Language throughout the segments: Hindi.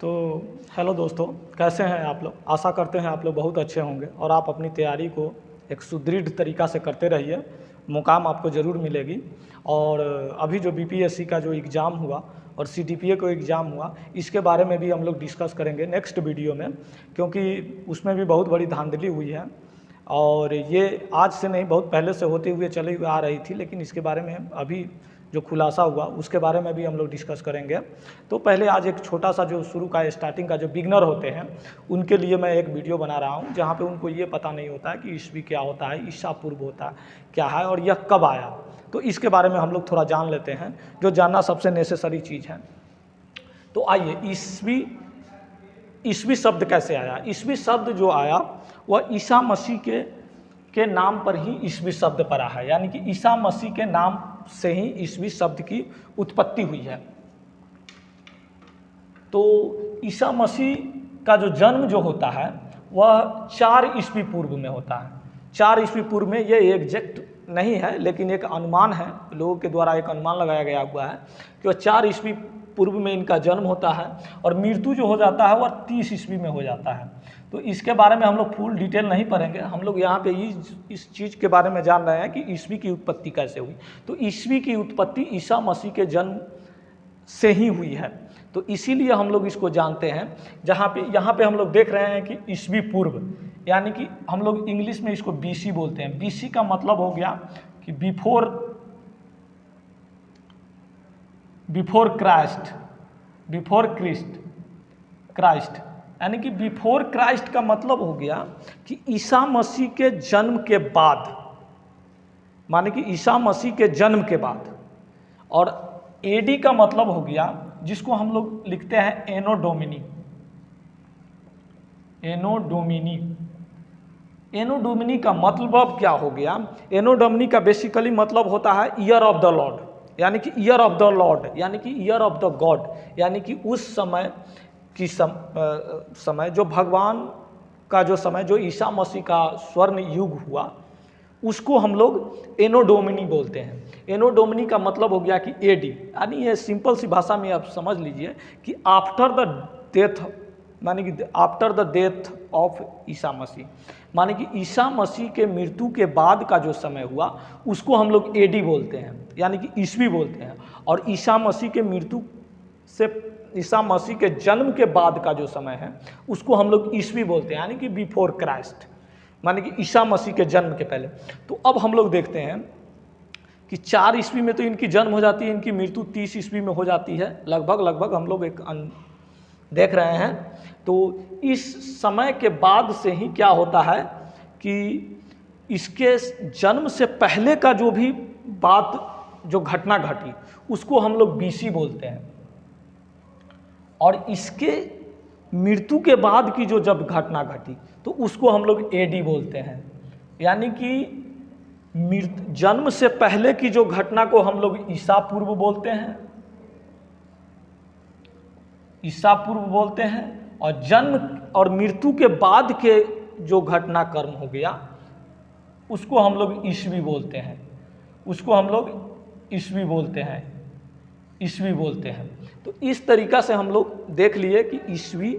तो हेलो दोस्तों, कैसे हैं आप लोग। आशा करते हैं आप लोग बहुत अच्छे होंगे और आप अपनी तैयारी को एक सुदृढ़ तरीक़ा से करते रहिए, मुकाम आपको ज़रूर मिलेगी। और अभी जो बीपीएससी का जो एग्ज़ाम हुआ और सीडीपीए को एग्ज़ाम हुआ, इसके बारे में भी हम लोग डिस्कस करेंगे नेक्स्ट वीडियो में, क्योंकि उसमें भी बहुत बड़ी धांधली हुई है और ये आज से नहीं, बहुत पहले से होते हुए चली आ रही थी, लेकिन इसके बारे में अभी जो खुलासा हुआ उसके बारे में भी हम लोग डिस्कस करेंगे। तो पहले आज एक छोटा सा जो शुरू का स्टार्टिंग का जो बिगनर होते हैं उनके लिए मैं एक वीडियो बना रहा हूं, जहां पे उनको ये पता नहीं होता है कि ईस्वी क्या होता है, ईसा पूर्व होता है क्या है और यह कब आया। तो इसके बारे में हम लोग थोड़ा जान लेते हैं, जो जानना सबसे नेसेसरी चीज़ है। तो आइए, ईस्वी शब्द कैसे आया। ईस्वी शब्द जो आया वह ईसा मसीह के नाम पर ही ईस्वी शब्द पड़ा है, यानी कि ईसा मसीह के नाम से ही ईस्वी शब्द की उत्पत्ति हुई है। तो ईसा मसीह का जो जन्म जो होता है वह 4 ईस्वी पूर्व में होता है। 4 ईस्वी पूर्व में, ये एग्जैक्ट नहीं है लेकिन एक अनुमान है, लोगों के द्वारा एक अनुमान लगाया गया हुआ है कि वह 4 ईस्वी पूर्व में इनका जन्म होता है और मृत्यु जो हो जाता है वह 30 ईस्वी में हो जाता है। तो इसके बारे में हम लोग फुल डिटेल नहीं पढ़ेंगे, हम लोग यहाँ पे इस चीज़ के बारे में जान रहे हैं कि ईस्वी की उत्पत्ति कैसे हुई। तो ईस्वी की उत्पत्ति ईसा मसीह के जन्म से ही हुई है, तो इसीलिए हम लोग इसको जानते हैं। यहाँ पे हम लोग देख रहे हैं कि ईस्वी पूर्व, यानी कि हम लोग इंग्लिश में इसको बीसी बोलते हैं। बीसी का मतलब हो गया कि बिफोर क्राइस्ट, यानी कि बिफोर क्राइस्ट का मतलब हो गया कि ईसा मसीह के जन्म के बाद, माने कि ईसा मसीह के जन्म के बाद। और एडी का मतलब हो गया, जिसको हम लोग लिखते हैं एनो डोमिनी का मतलब क्या हो गया। एनो डोमिनी का बेसिकली मतलब होता है ईयर ऑफ द लॉर्ड, यानी कि ईयर ऑफ द लॉर्ड, यानी कि ईयर ऑफ द गॉड, यानी कि उस समय की समय जो भगवान का जो समय, जो ईसा मसीह का स्वर्ण युग हुआ, उसको हम लोग एनो डोमिनी बोलते हैं। एनो डोमिनी का मतलब हो गया कि एडी, यानी ये सिंपल सी भाषा में आप समझ लीजिए कि आफ्टर द डेथ, माने कि after the death of Isa Masih, माने कि ईसा मसीह के मृत्यु के बाद का जो समय हुआ उसको हम लोग एडी बोलते हैं, यानी कि ईस्वी बोलते हैं। और ईसा मसीह के मृत्यु से, ईसा मसीह के जन्म के बाद का जो समय है उसको हम लोग ईस्वी बोलते हैं, यानी कि बिफोर क्राइस्ट, माने कि ईसा मसीह के जन्म के पहले। तो अब हम लोग देखते हैं कि 4 ईस्वी में तो इनकी जन्म हो जाती है, इनकी मृत्यु 30 ईस्वी में हो जाती है, लगभग हम लोग एक देख रहे हैं। तो इस समय के बाद से ही क्या होता है कि इसके जन्म से पहले का जो भी बात, जो घटना घटी, उसको हम लोग बीसी बोलते हैं। और इसके मृत्यु के बाद की जो जब घटना घटी तो उसको हम लोग एडी बोलते हैं, यानी कि जन्म से पहले की जो घटना को हम लोग ईसा पूर्व बोलते हैं, और जन्म और मृत्यु के बाद के जो घटनाक्रम हो गया उसको हम लोग ईस्वी बोलते हैं। तो इस तरीक़ा से हम लोग देख लिए कि ईस्वी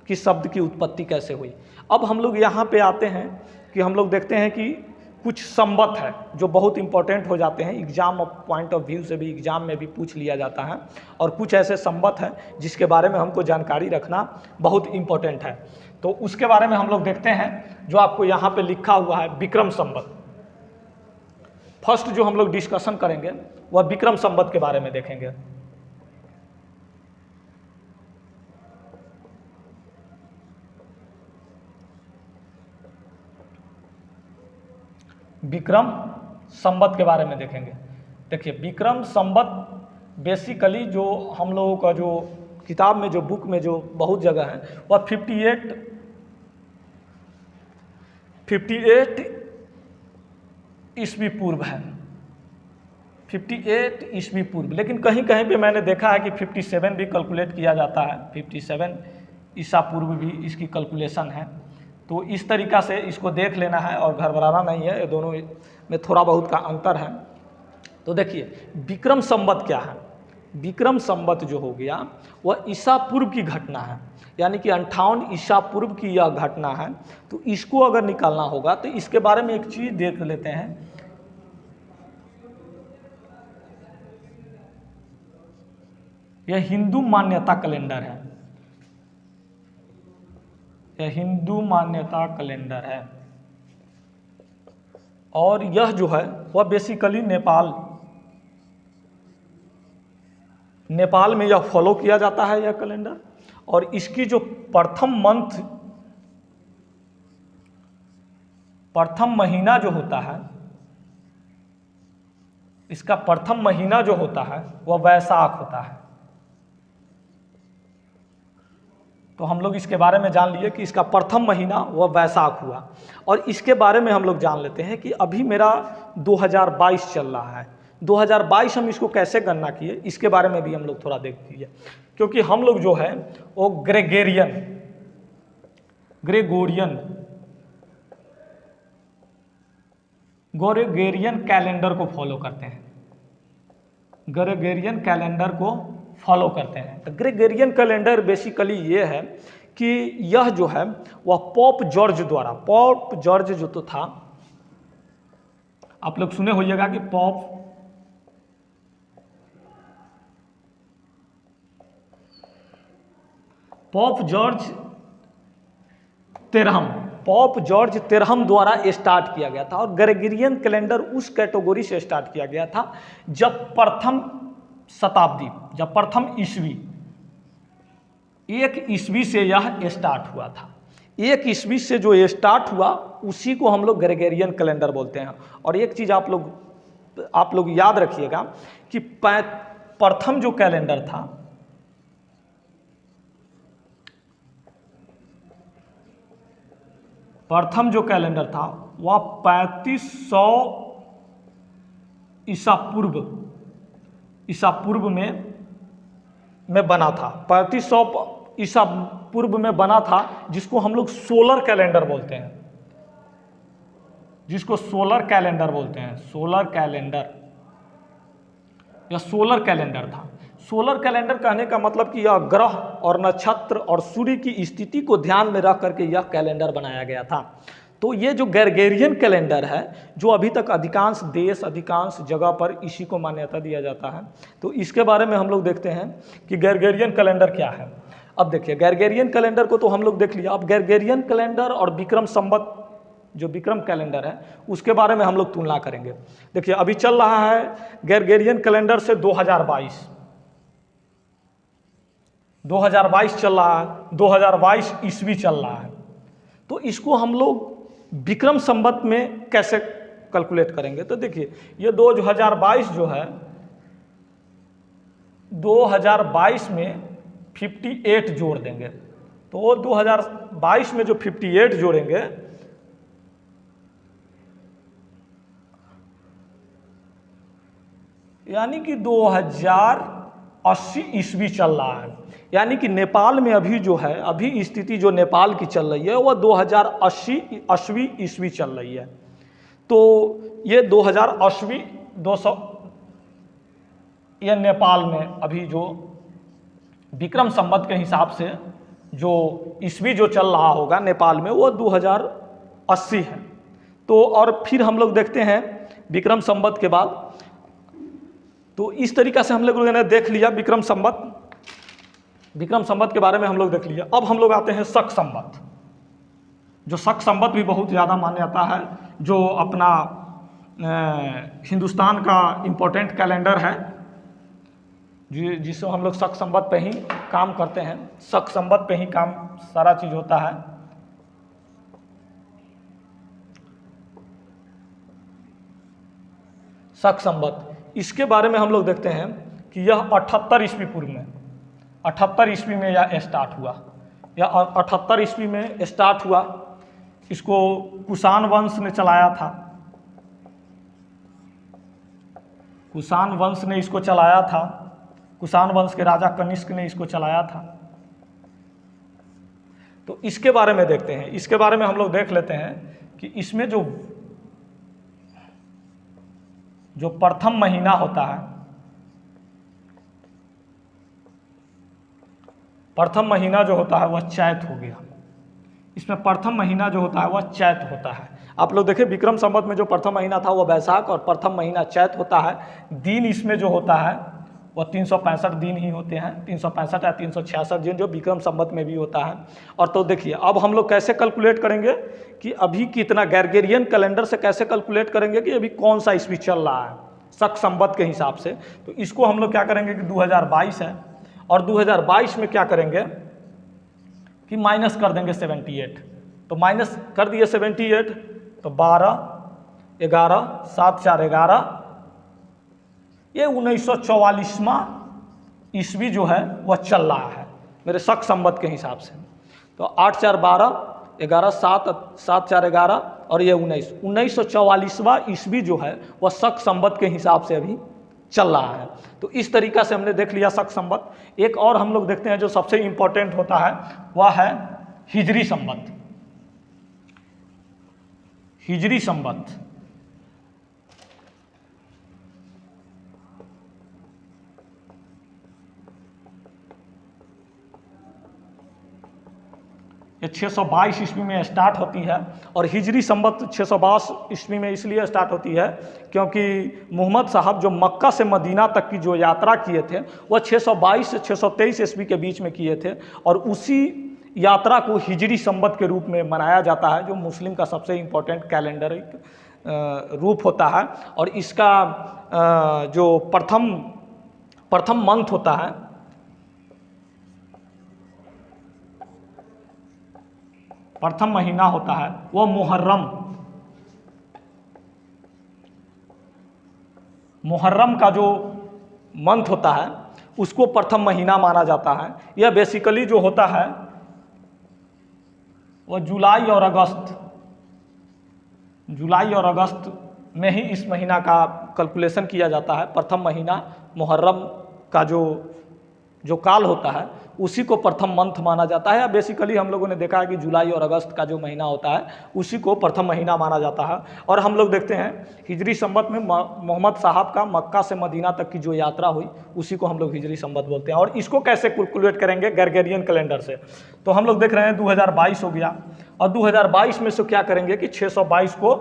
की शब्द की उत्पत्ति कैसे हुई। अब हम लोग यहाँ पे आते हैं कि हम लोग देखते हैं कि कुछ संवत है जो बहुत इंपॉर्टेंट हो जाते हैं, एग्जाम पॉइंट ऑफ व्यू से भी, एग्जाम में भी पूछ लिया जाता है। और कुछ ऐसे संवत हैं जिसके बारे में हमको जानकारी रखना बहुत इंपॉर्टेंट है। तो उसके बारे में हम लोग देखते हैं, जो आपको यहाँ पे लिखा हुआ है विक्रम संवत। फर्स्ट जो हम लोग डिस्कशन करेंगे वह विक्रम संवत के बारे में देखेंगे। विक्रम संवत के बारे में देखेंगे। देखिए, विक्रम संवत बेसिकली जो हम लोगों का जो किताब में, जो बुक में जो बहुत जगह है, वह 58 ईस्वी पूर्व है, 58 ईस्वी पूर्व। लेकिन कहीं कहीं पे मैंने देखा है कि 57 भी कैलकुलेट किया जाता है, 57 ईसा पूर्व भी इसकी कैलकुलेशन है। तो इस तरीक़ा से इसको देख लेना है और घबराना नहीं है, ये दोनों में थोड़ा बहुत का अंतर है। तो देखिए, विक्रम संवत क्या है। विक्रम संवत जो हो गया वह ईसा पूर्व की घटना है, यानी कि 58 ईसा पूर्व की यह घटना है। तो इसको अगर निकालना होगा तो इसके बारे में एक चीज़ देख लेते हैं। यह हिंदू मान्यता कैलेंडर है, यह हिंदू मान्यता कैलेंडर है और यह जो है वह बेसिकली नेपाल में यह फॉलो किया जाता है यह कैलेंडर। और इसकी जो प्रथम महीना जो होता है, इसका प्रथम महीना जो होता है वह वैशाख होता है। तो हम लोग इसके बारे में जान लिए कि इसका प्रथम महीना वह वैशाख हुआ। और इसके बारे में हम लोग जान लेते हैं कि अभी मेरा 2022 चल रहा है। 2022 हम इसको कैसे गणना किए इसके बारे में भी हम लोग थोड़ा देख लीजिए, क्योंकि हम लोग जो है वो ग्रेगोरियन कैलेंडर को फॉलो करते हैं, ग्रेगोरियन कैलेंडर को फॉलो करते हैं। तो ग्रेगोरियन कैलेंडर बेसिकली ये है कि यह जो है वह पोप जॉर्ज जो तो था, आप लोग सुने होइएगा कि पोप जॉर्ज 13 द्वारा स्टार्ट किया गया था। और ग्रेगोरियन कैलेंडर उस कैटेगरी से स्टार्ट किया गया था जब प्रथम ईस्वी, 1 ईस्वी से यह स्टार्ट हुआ था। 1 ईस्वी से जो स्टार्ट हुआ उसी को हम लोग ग्रेगोरियन कैलेंडर बोलते हैं। और एक चीज़ आप लोग याद रखिएगा कि प्रथम जो कैलेंडर था, वह 3500 ईसा पूर्व में बना था। 3500 ईसा पूर्व में बना था, जिसको हम लोग सोलर कैलेंडर बोलते हैं, सोलर कैलेंडर था। सोलर कैलेंडर कहने का मतलब कि यह ग्रह और नक्षत्र और सूर्य की स्थिति को ध्यान में रख करके यह कैलेंडर बनाया गया था। तो ये जो ग्रेगोरियन कैलेंडर है, जो अभी तक अधिकांश देश, अधिकांश जगह पर इसी को मान्यता दिया जाता है। तो इसके बारे में हम लोग देखते हैं कि ग्रेगोरियन कैलेंडर क्या है। अब देखिए, ग्रेगोरियन कैलेंडर को तो हम लोग देख लिया। अब ग्रेगोरियन कैलेंडर और विक्रम संवत जो विक्रम कैलेंडर है उसके बारे में हम लोग तुलना करेंगे। देखिए, अभी चल रहा है ग्रेगोरियन कैलेंडर से 2022 चल रहा है, 2022 ईस्वी चल रहा है। तो इसको हम लोग विक्रम संवत में कैसे कैलकुलेट करेंगे? तो देखिए, ये 2022 जो है, 2022 में 58 जोड़ देंगे। तो 2022 में जो 58 जोड़ेंगे, यानी कि 2080 ईस्वी चल रहा है। यानी कि नेपाल में अभी जो है, अभी स्थिति जो नेपाल की चल रही है वह 2080 ईस्वी चल रही है। तो ये 2080 ये नेपाल में अभी जो विक्रम संवत के हिसाब से जो ईस्वी जो चल रहा होगा नेपाल में, वो 2080 है। तो और फिर हम लोग देखते हैं विक्रम संवत के बाद, तो इस तरीक़ा से हम लोगों ने देख लिया विक्रम संवत के बारे में हम लोग देख लिया। अब हम लोग आते हैं शक संवत। जो शक संवत भी बहुत ज़्यादा मान्यता है, जो अपना हिंदुस्तान का इम्पोर्टेंट कैलेंडर है, जिसको हम लोग शक संवत पे ही काम करते हैं। शक संवत पे ही काम सारा चीज़ होता है। शक संवत, इसके बारे में हम लोग देखते हैं कि यह 78 ईस्वी पूर्व में, 78 ईस्वी में यह स्टार्ट हुआ। यह 78 ईस्वी में स्टार्ट हुआ। इसको कुषाण वंश ने चलाया था। कुषाण वंश ने इसको चलाया था। कुषाण वंश के राजा कनिष्क ने इसको चलाया था। तो इसके बारे में देखते हैं। इसके बारे में हम लोग देख लेते हैं कि इसमें जो प्रथम महीना होता है, प्रथम महीना जो होता है वह चैत हो गया। इसमें प्रथम महीना जो होता है वह चैत होता है। आप लोग देखें विक्रम संवत में जो प्रथम महीना था वह वैशाख और प्रथम महीना चैत होता है। दिन इसमें जो होता है वह 365 दिन ही होते हैं, 365 या 366 दिन जो विक्रम संवत में भी होता है। और तो देखिए अब हम लोग कैसे कैलकुलेट करेंगे कि अभी कितना ग्रेगोरियन कैलेंडर से कैसे कैलकुलेट करेंगे कि अभी कौन सा ईस्वी चल रहा है शक संवत के हिसाब से। तो इसको हम लोग क्या करेंगे कि 2022 है और 2022 में क्या करेंगे कि माइनस कर देंगे 78। तो माइनस कर दिए 78 तो 12, 11, 7, 4, 11, ये 1944वां ईस्वी जो है वह चल रहा है मेरे शक संवत के हिसाब से। तो 8, 4, 12, 11, 7, 7, 4, 11 और ये 1944वां ईस्वी जो है वह शक संवत के हिसाब से अभी चल रहा है। तो इस तरीका से हमने देख लिया शक संवत। एक और हम लोग देखते हैं जो सबसे इंपॉर्टेंट होता है वह है हिजरी संवत। हिजरी संवत ये 622 ईस्वी में स्टार्ट होती है और हिजरी संवत 622 ईस्वी में इसलिए स्टार्ट होती है क्योंकि मोहम्मद साहब जो मक्का से मदीना तक की जो यात्रा किए थे वह 622 से 623 ईस्वी के बीच में किए थे और उसी यात्रा को हिजरी संवत के रूप में मनाया जाता है जो मुस्लिम का सबसे इम्पोर्टेंट कैलेंडरिक रूप होता है। और इसका जो प्रथम मंथ होता है प्रथम महीना होता है वह मुहर्रम का जो मंथ होता है उसको प्रथम महीना माना जाता है। यह बेसिकली जो होता है वह जुलाई और अगस्त में ही इस महीना का कैलकुलेशन किया जाता है। प्रथम महीना मुहर्रम का जो काल होता है उसी को प्रथम मंथ माना जाता है। बेसिकली हम लोगों ने देखा है कि जुलाई और अगस्त का जो महीना होता है उसी को प्रथम महीना माना जाता है। और हम लोग देखते हैं हिजरी संवत में मोहम्मद साहब का मक्का से मदीना तक की जो यात्रा हुई उसी को हम लोग हिजरी संवत बोलते हैं। और इसको कैसे कैलकुलेट करेंगे ग्रेगोरियन कैलेंडर से। तो हम लोग देख रहे हैं 2022 हो गया और 2022 में से क्या करेंगे कि 622 को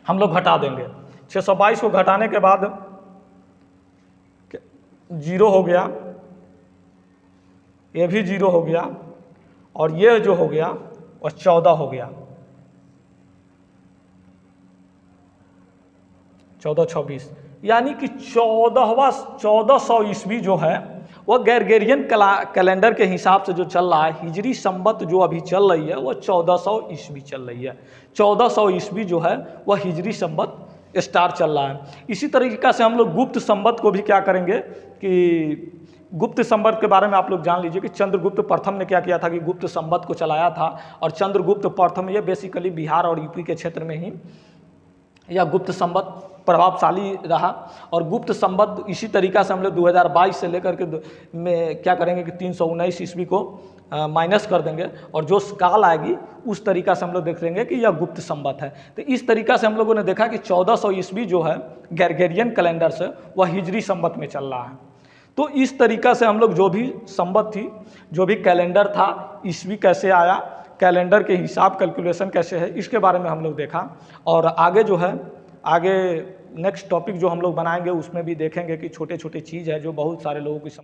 हम लोग घटा देंगे। 622 को घटाने के बाद 0 हो गया, ये भी 0 हो गया और ये जो हो गया वह 14 हो गया। 14, 26 यानी कि 1400 ईस्वी जो है वह ग्रेगोरियन कैलेंडर के हिसाब से जो चल रहा है। हिजरी संवत जो अभी चल रही है वह 1400 ईस्वी चल रही है। 1400 ईस्वी जो है वह हिजरी संवत स्टार चल रहा है। इसी तरीके से हम लोग गुप्त संवत को भी क्या करेंगे कि गुप्त संवत के बारे में आप लोग जान लीजिए कि चंद्रगुप्त प्रथम ने क्या किया था कि गुप्त संवत को चलाया था। और चंद्रगुप्त प्रथम ये बेसिकली बिहार और यूपी के क्षेत्र में ही यह गुप्त संवत प्रभावशाली रहा। और गुप्त संवत इसी तरीका से हम लोग 2022 से लेकर के में क्या करेंगे कि 319 ईस्वी को माइनस कर देंगे और जो काल आएगी उस तरीका से हम लोग देख लेंगे कि यह गुप्त संवत है। तो इस तरीका से हम लोगों ने देखा कि 1400 ईस्वी जो है ग्रेगोरियन कैलेंडर से वह हिजरी संवत में चल रहा है। तो इस तरीका से हम लोग जो भी संवत थी, जो भी कैलेंडर था, ईस्वी कैसे आया, कैलेंडर के हिसाब कैलकुलेशन कैसे है, इसके बारे में हम लोग देखा। और आगे जो है आगे नेक्स्ट टॉपिक जो हम लोग बनाएंगे उसमें भी देखेंगे कि छोटे छोटे चीज़ है जो बहुत सारे लोगों की